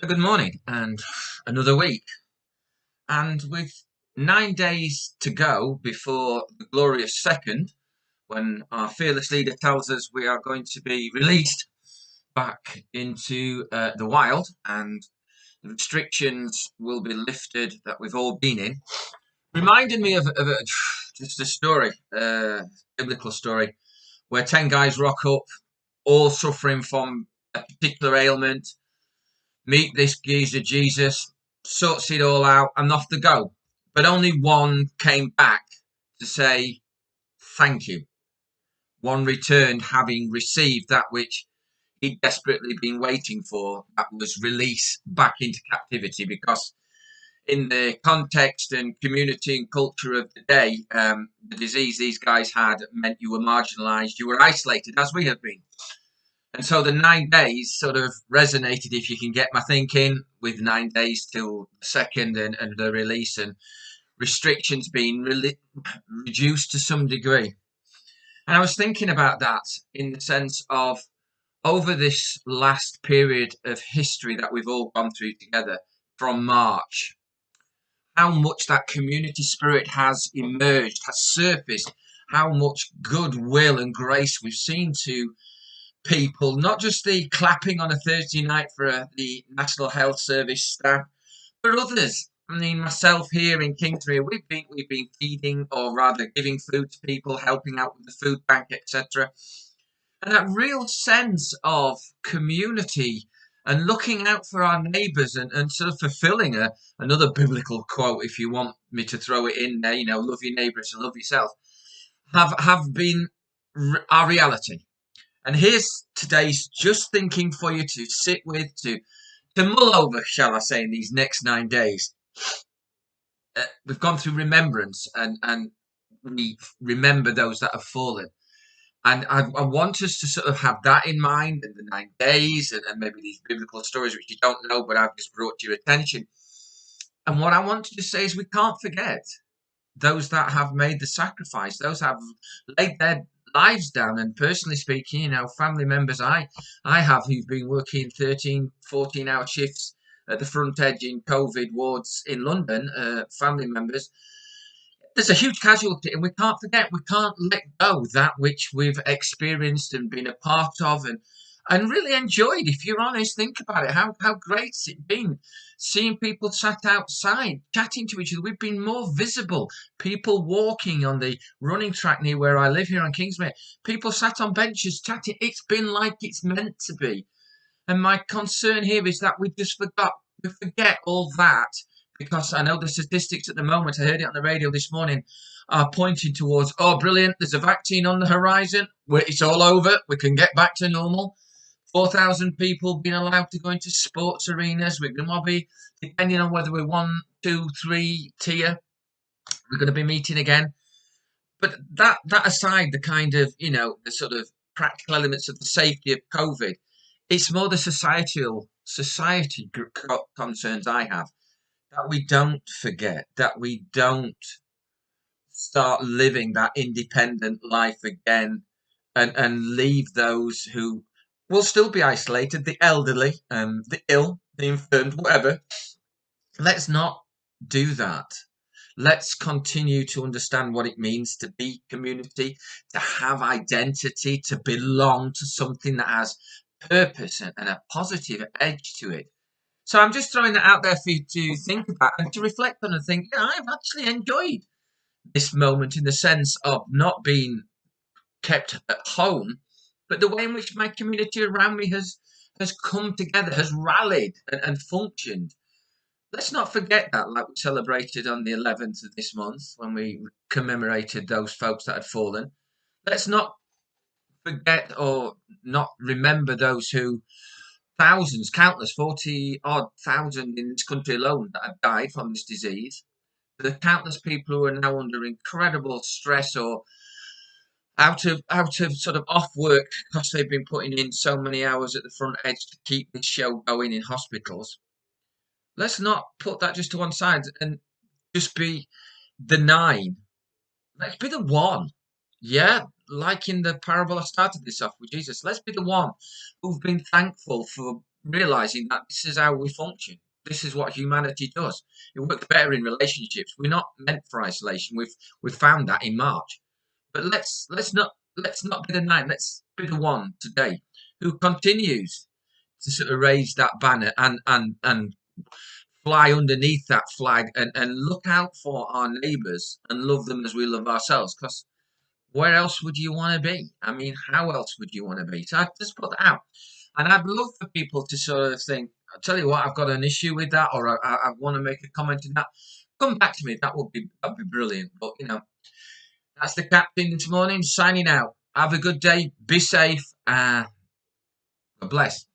Good morning, and another week. And with 9 days to go before the glorious second, when our fearless leader tells us we are going to be released back into the wild and the restrictions will be lifted that we've all been in, reminded me of just a story, biblical story, where 10 guys rock up, all suffering from a particular ailment, meet this geezer Jesus, sorts it all out, and off they go. But only one came back to say thank you. One returned having received that which he'd desperately been waiting for, that was release back into captivity, because in the context and community and culture of the day, the disease these guys had meant you were marginalised, you were isolated, as we have been. And so the 9 days sort of resonated, if you can get my thinking, with 9 days till the second and the release and restrictions being reduced to some degree. And I was thinking about that in the sense of over this last period of history that we've all gone through together from March, how much that community spirit has emerged, has surfaced, how much goodwill and grace we've seen to people, not just the clapping on a Thursday night for the National Health Service staff, but others. I mean, myself here in Kingsbury, we've been feeding, or rather giving food to people, helping out with the food bank, etc. And that real sense of community and looking out for our neighbours and sort of fulfilling another biblical quote, if you want me to throw it in there, love your neighbours and love yourself, have been our reality. And here's today's just thinking for you to sit with, to mull over, shall I say, in these next 9 days. We've gone through remembrance, and we remember those that have fallen. And I want us to sort of have that in mind, and the 9 days, and maybe these biblical stories which you don't know, but I've just brought to your attention. And what I want to say is we can't forget those that have made the sacrifice, those have laid their lives down. And personally speaking, family members I have who've been working 13, 14-hour shifts at the front edge in COVID wards in London, family members, there's a huge casualty, and we can't forget, we can't let go that which we've experienced and been a part of and really enjoyed. If you're honest, think about it. How great's it been seeing people sat outside chatting to each other. We've been more visible. People walking on the running track near where I live here on Kingsmere. People sat on benches chatting. It's been like it's meant to be. And my concern here is that we just we forget all that, because I know the statistics at the moment, I heard it on the radio this morning, are pointing towards, oh, brilliant, there's a vaccine on the horizon, it's all over, we can get back to normal. 4,000 people being allowed to go into sports arenas. We're going to be, depending on whether we're 1, 2, 3 tier, we're going to be meeting again. But that aside, the kind of, the sort of practical elements of the safety of COVID, it's more the society concerns I have, that we don't forget, that we don't start living that independent life again, and leave those who will still be isolated, the elderly, the ill, the infirmed, whatever. Let's not do that. Let's continue to understand what it means to be community, to have identity, to belong to something that has purpose and a positive edge to it. So I'm just throwing that out there for you to think about and to reflect on and think, yeah, I've actually enjoyed this moment in the sense of not being kept at home, but the way in which my community around me has come together, has rallied and functioned. Let's not forget that, like we celebrated on the 11th of this month when we commemorated those folks that had fallen. Let's not forget or not remember those who, thousands, countless, 40 odd thousand in this country alone that have died from this disease. The countless people who are now under incredible stress or out of sort of off work because they've been putting in so many hours at the front edge to keep this show going in hospitals. Let's not put that just to one side and just be the nine. Let's be the one. Yeah, like in the parable I started this off with Jesus. Let's be the one who've been thankful for realizing that this is how we function. This is what humanity does. It works better in relationships. We're not meant for isolation. We've found that in March. But let's not be the nine. Let's be the one today who continues to sort of raise that banner and fly underneath that flag and look out for our neighbours and love them as we love ourselves. Because where else would you want to be? I mean, how else would you want to be? So I just put that out. And I'd love for people to sort of think, I'll tell you what, I've got an issue with that, or I want to make a comment in that. Come back to me. That'd be brilliant. But that's the captain this morning signing out. Have a good day. Be safe. God bless.